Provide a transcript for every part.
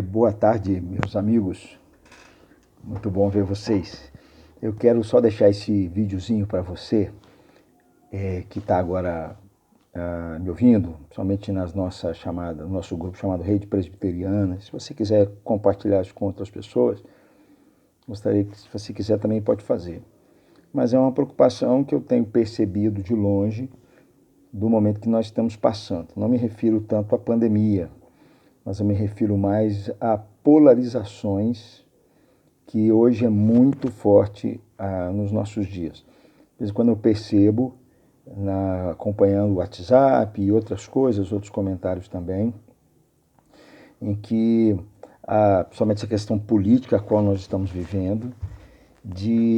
Boa tarde, meus amigos. Muito bom ver vocês. Eu quero só deixar esse videozinho para você que está agora me ouvindo, somente nas nossas chamadas, no nosso grupo chamado Rede Presbiteriana. Se você quiser compartilhar isso com outras pessoas, gostaria que, se você quiser, também pode fazer. Mas é uma preocupação que eu tenho percebido de longe do momento que nós estamos passando. Não me refiro tanto à pandemia, mas eu me refiro mais a polarizações que hoje é muito forte nos nossos dias. De vez em quando eu percebo, acompanhando o WhatsApp e outras coisas, outros comentários também, em que, principalmente essa questão política a qual nós estamos vivendo,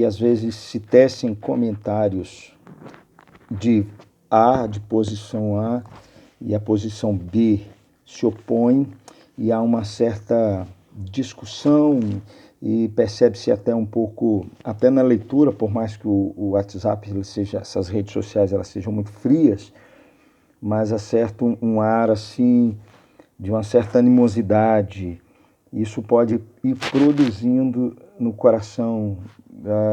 às vezes se tecem comentários de posição A, e a posição B se opõe, e há uma certa discussão e percebe-se até um pouco, até na leitura, por mais que o WhatsApp essas redes sociais elas sejam muito frias, mas há certo um ar assim de uma certa animosidade. Isso pode ir produzindo no coração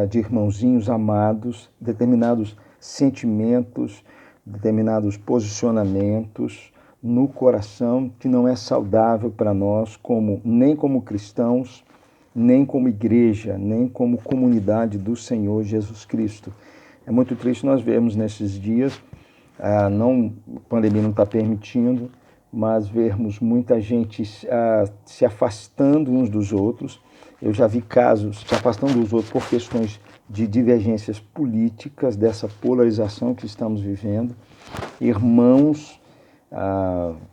de irmãozinhos amados determinados sentimentos, determinados posicionamentos no coração que não é saudável para nós, nem como cristãos, nem como igreja, nem como comunidade do Senhor Jesus Cristo. É muito triste nós vermos nesses dias, a pandemia não está permitindo, mas vermos muita gente se afastando uns dos outros. Eu já vi casos se afastando dos outros por questões de divergências políticas, dessa polarização que estamos vivendo. Irmãos,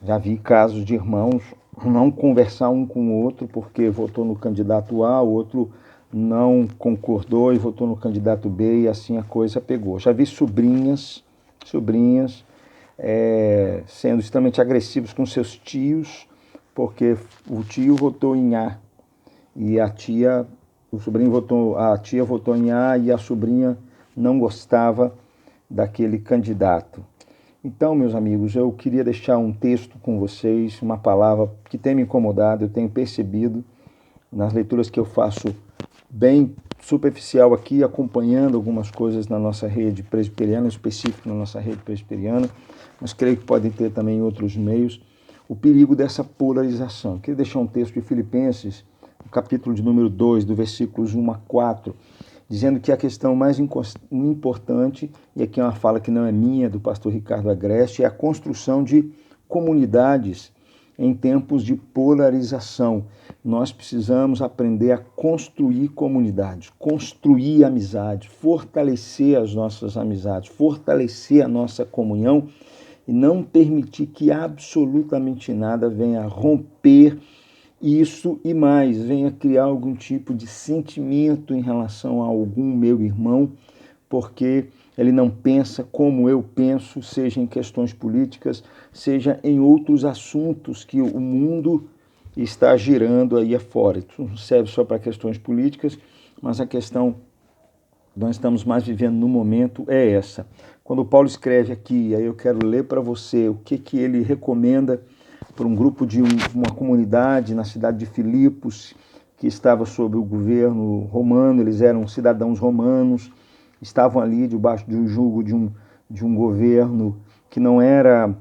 já vi casos de irmãos não conversar um com o outro porque votou no candidato A, o outro não concordou e votou no candidato B, e assim a coisa pegou. Já vi sobrinhas sendo extremamente agressivos com seus tios, porque o tio votou em A e a tia votou em A e a sobrinha não gostava daquele candidato. Então, meus amigos, eu queria deixar um texto com vocês, uma palavra que tem me incomodado, eu tenho percebido nas leituras que eu faço bem superficial aqui, acompanhando algumas coisas na nossa rede presbiteriana, em específico na nossa rede presbiteriana, mas creio que podem ter também em outros meios, o perigo dessa polarização. Queria deixar um texto de Filipenses, no capítulo de número 2, do versículos 1 a 4, dizendo que a questão mais importante, e aqui é uma fala que não é minha, do pastor Ricardo Agreste, é a construção de comunidades em tempos de polarização. Nós precisamos aprender a construir comunidades, construir amizades, fortalecer as nossas amizades, fortalecer a nossa comunhão e não permitir que absolutamente nada venha romper isso e mais, venha criar algum tipo de sentimento em relação a algum meu irmão, porque ele não pensa como eu penso, seja em questões políticas, seja em outros assuntos que o mundo está girando aí afora. Isso não serve só para questões políticas, mas a questão que nós estamos mais vivendo no momento é essa. Quando Paulo escreve aqui, aí eu quero ler para você o que ele recomenda para um grupo de uma comunidade na cidade de Filipos, que estava sob o governo romano, eles eram cidadãos romanos, estavam ali debaixo de um jugo de um governo que não era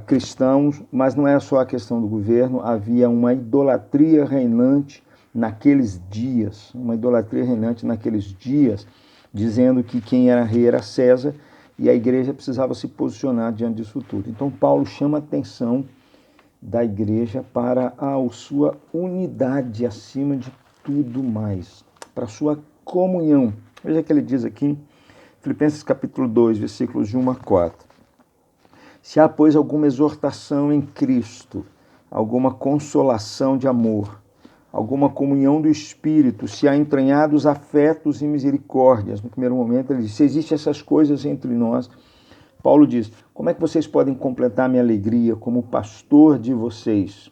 cristão, mas não era só a questão do governo, havia uma idolatria reinante naqueles dias, dizendo que quem era rei era César, e a igreja precisava se posicionar diante disso tudo. Então Paulo chama a atenção da igreja para a sua unidade acima de tudo mais, para a sua comunhão. Veja que ele diz aqui, Filipenses capítulo 2, versículos de 1 a 4. Se há, pois, alguma exortação em Cristo, alguma consolação de amor, alguma comunhão do Espírito, se há entranhados afetos e misericórdias. No primeiro momento ele diz, se existem essas coisas entre nós, Paulo diz, como é que vocês podem completar a minha alegria como pastor de vocês?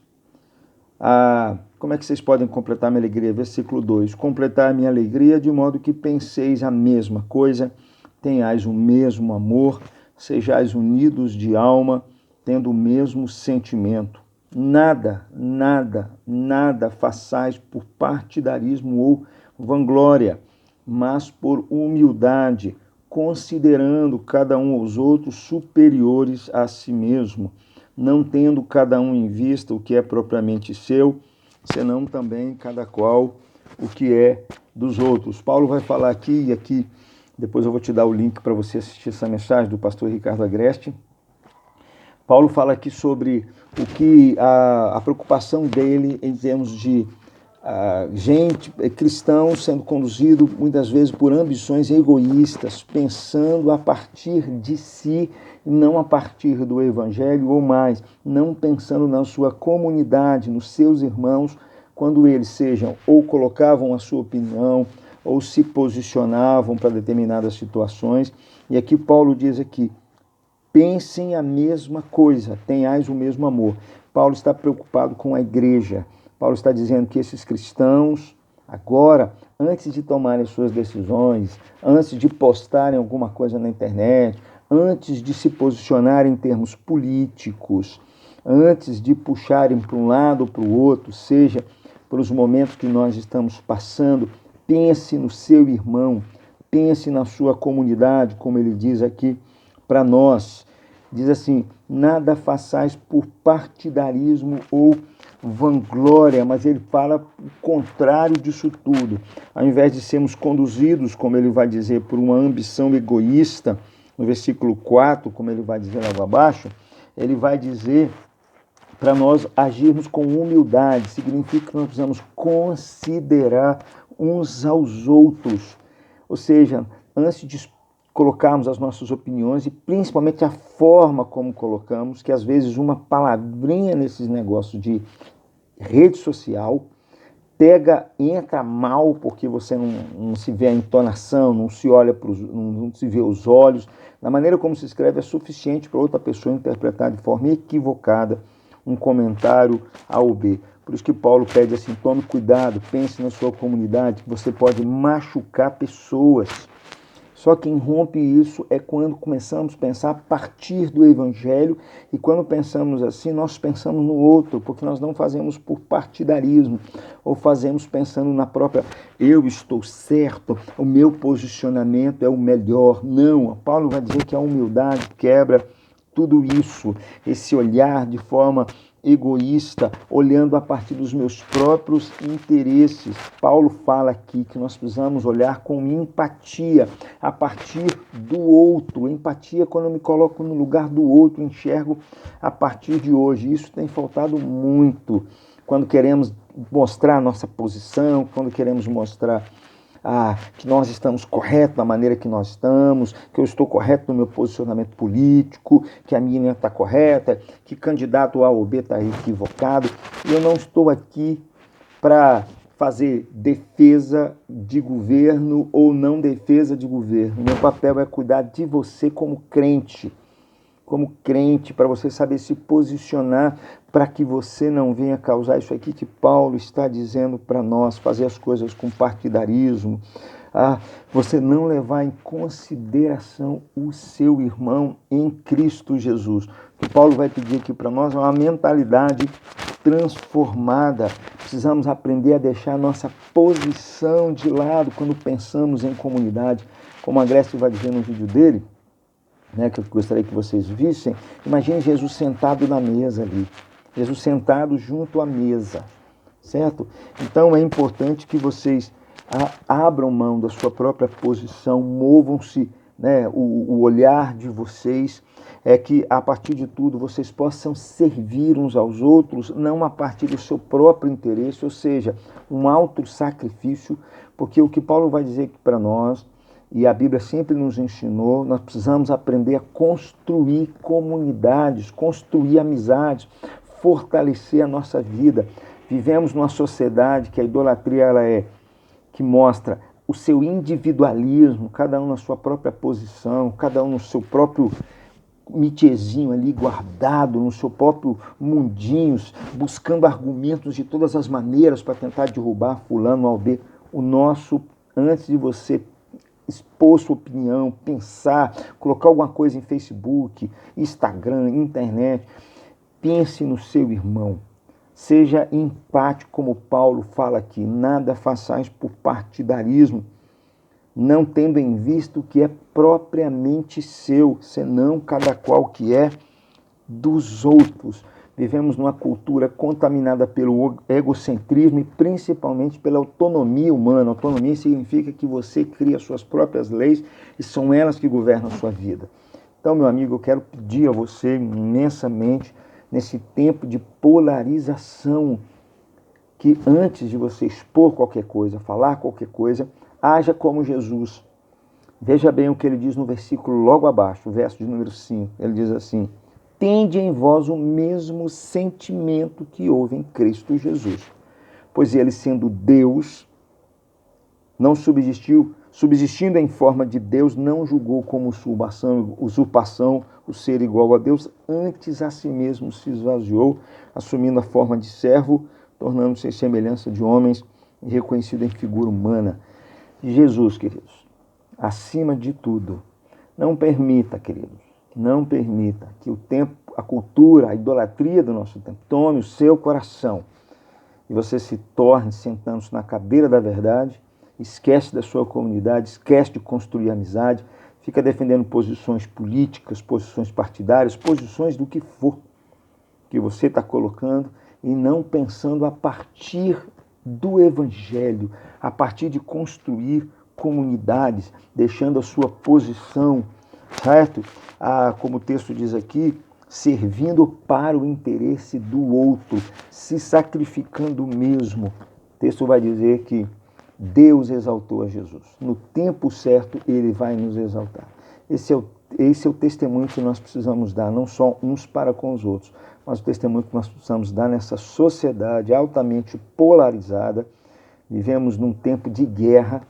Como é que vocês podem completar a minha alegria? Versículo 2, completar a minha alegria de modo que penseis a mesma coisa, tenhais o mesmo amor, sejais unidos de alma, tendo o mesmo sentimento. Nada, nada, nada façais por partidarismo ou vanglória, mas por humildade, considerando cada um aos outros superiores a si mesmo, não tendo cada um em vista o que é propriamente seu, senão também cada qual o que é dos outros. Paulo vai falar aqui, e aqui depois eu vou te dar o link para você assistir essa mensagem do pastor Ricardo Agreste. Paulo fala aqui sobre o que a preocupação dele em termos de gente, cristãos sendo conduzido muitas vezes por ambições egoístas, pensando a partir de si, não a partir do evangelho, ou mais, não pensando na sua comunidade, nos seus irmãos, quando eles sejam ou colocavam a sua opinião ou se posicionavam para determinadas situações. E aqui Paulo diz aqui: pensem a mesma coisa, tenhais o mesmo amor. Paulo está preocupado com a igreja. Paulo está dizendo que esses cristãos, agora, antes de tomarem suas decisões, antes de postarem alguma coisa na internet, antes de se posicionarem em termos políticos, antes de puxarem para um lado ou para o outro, seja pelos momentos que nós estamos passando, pense no seu irmão, pense na sua comunidade, como ele diz aqui para nós. Diz assim: nada façais por partidarismo ou vanglória, mas ele fala o contrário disso tudo. Ao invés de sermos conduzidos, como ele vai dizer, por uma ambição egoísta, no versículo 4, como ele vai dizer lá abaixo, ele vai dizer para nós agirmos com humildade. Significa que nós precisamos considerar uns aos outros. Ou seja, antes de colocarmos as nossas opiniões e principalmente a forma como colocamos, que às vezes uma palavrinha nesses negócios de rede social entra mal porque você não se vê a entonação, não se olha não se vê os olhos. Da maneira como se escreve é suficiente para outra pessoa interpretar de forma equivocada um comentário A ou B. Por isso que Paulo pede assim: tome cuidado, pense na sua comunidade, que você pode machucar pessoas. Só quem rompe isso é quando começamos a pensar a partir do evangelho, e quando pensamos assim, nós pensamos no outro, porque nós não fazemos por partidarismo, ou fazemos pensando na própria, eu estou certo, o meu posicionamento é o melhor. Não, Paulo vai dizer que a humildade quebra tudo isso, esse olhar de forma egoísta, olhando a partir dos meus próprios interesses. Paulo fala aqui que nós precisamos olhar com empatia, a partir do outro. Empatia quando eu me coloco no lugar do outro, enxergo a partir de hoje. Isso tem faltado muito quando queremos mostrar a nossa posição, quando queremos mostrar que nós estamos corretos da maneira que nós estamos, que eu estou correto no meu posicionamento político, que a minha está correta, que candidato A ou B está equivocado. E eu não estou aqui para fazer defesa de governo ou não defesa de governo. Meu papel é cuidar de você como crente, para você saber se posicionar, para que você não venha causar isso aqui que Paulo está dizendo para nós, fazer as coisas com partidarismo, você não levar em consideração o seu irmão em Cristo Jesus. O que Paulo vai pedir aqui para nós é uma mentalidade transformada. Precisamos aprender a deixar a nossa posição de lado quando pensamos em comunidade. Como a Grécia vai dizer no vídeo dele, que eu gostaria que vocês vissem, imagine Jesus sentado na mesa ali, Jesus sentado junto à mesa, certo? Então é importante que vocês abram mão da sua própria posição, movam-se, o olhar de vocês é que a partir de tudo vocês possam servir uns aos outros, não a partir do seu próprio interesse, ou seja, um autossacrifício, porque o que Paulo vai dizer aqui para nós, e a Bíblia sempre nos ensinou, nós precisamos aprender a construir comunidades, construir amizades, fortalecer a nossa vida. Vivemos numa sociedade que a idolatria que mostra o seu individualismo, cada um na sua própria posição, cada um no seu próprio mitiezinho ali guardado, no seu próprio mundinho, buscando argumentos de todas as maneiras para tentar derrubar fulano ao B. O nosso, antes de você expor sua opinião, pensar, colocar alguma coisa em Facebook, Instagram, internet, pense no seu irmão. Seja empático, como Paulo fala aqui. Nada façais por partidarismo, não tendo em vista o que é propriamente seu, senão cada qual que é dos outros. Vivemos numa cultura contaminada pelo egocentrismo e principalmente pela autonomia humana. Autonomia significa que você cria suas próprias leis e são elas que governam a sua vida. Então, meu amigo, eu quero pedir a você imensamente, nesse tempo de polarização, que antes de você expor qualquer coisa, falar qualquer coisa, haja como Jesus. Veja bem o que ele diz no versículo logo abaixo, o verso de número 5. Ele diz assim: tende em vós o mesmo sentimento que houve em Cristo Jesus. Pois ele, sendo Deus, não subsistindo em forma de Deus, não julgou como usurpação o ser igual a Deus, antes a si mesmo se esvaziou, assumindo a forma de servo, tornando-se em semelhança de homens e reconhecido em figura humana. Jesus, queridos, acima de tudo, não permita, queridos, não permita que o tempo, a cultura, a idolatria do nosso tempo tome o seu coração e você se torne sentando-se na cadeira da verdade, esquece da sua comunidade, esquece de construir amizade, fica defendendo posições políticas, posições partidárias, posições do que for que você está colocando e não pensando a partir do Evangelho, a partir de construir comunidades, deixando a sua posição, certo? Como o texto diz aqui, servindo para o interesse do outro, se sacrificando mesmo. O texto vai dizer que Deus exaltou a Jesus. No tempo certo, Ele vai nos exaltar. Esse é o testemunho que nós precisamos dar, não só uns para com os outros, mas o testemunho que nós precisamos dar nessa sociedade altamente polarizada. Vivemos num tempo de guerra,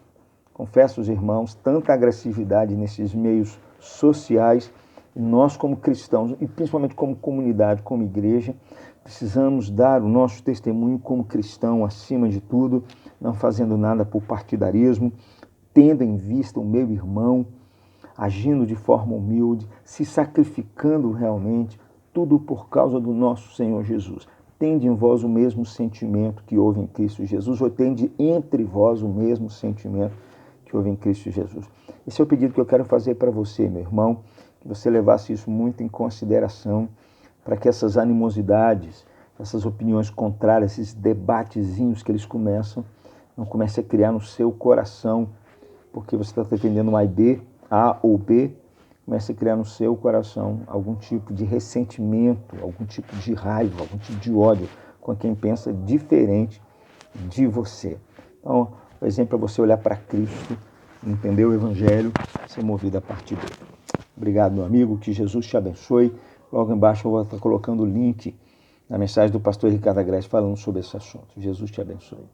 confesso aos irmãos, tanta agressividade nesses meios sociais. E nós, como cristãos, e principalmente como comunidade, como igreja, precisamos dar o nosso testemunho como cristão, acima de tudo, não fazendo nada por partidarismo, tendo em vista o meu irmão, agindo de forma humilde, se sacrificando realmente, tudo por causa do nosso Senhor Jesus. Tende em vós o mesmo sentimento que houve em Cristo Jesus, ou tende entre vós o mesmo sentimento que houve em Cristo Jesus. Esse é o pedido que eu quero fazer para você, meu irmão, que você levasse isso muito em consideração, para que essas animosidades, essas opiniões contrárias, esses debatezinhos que eles começam, não comece a criar no seu coração, porque você está defendendo uma ideia, A ou B, comece a criar no seu coração algum tipo de ressentimento, algum tipo de raiva, algum tipo de ódio com quem pensa diferente de você. Então, o exemplo é você olhar para Cristo, entender o Evangelho, ser movido a partir dele. Obrigado, meu amigo, que Jesus te abençoe. Logo embaixo eu vou estar colocando o link na mensagem do pastor Ricardo Agreste falando sobre esse assunto. Jesus te abençoe.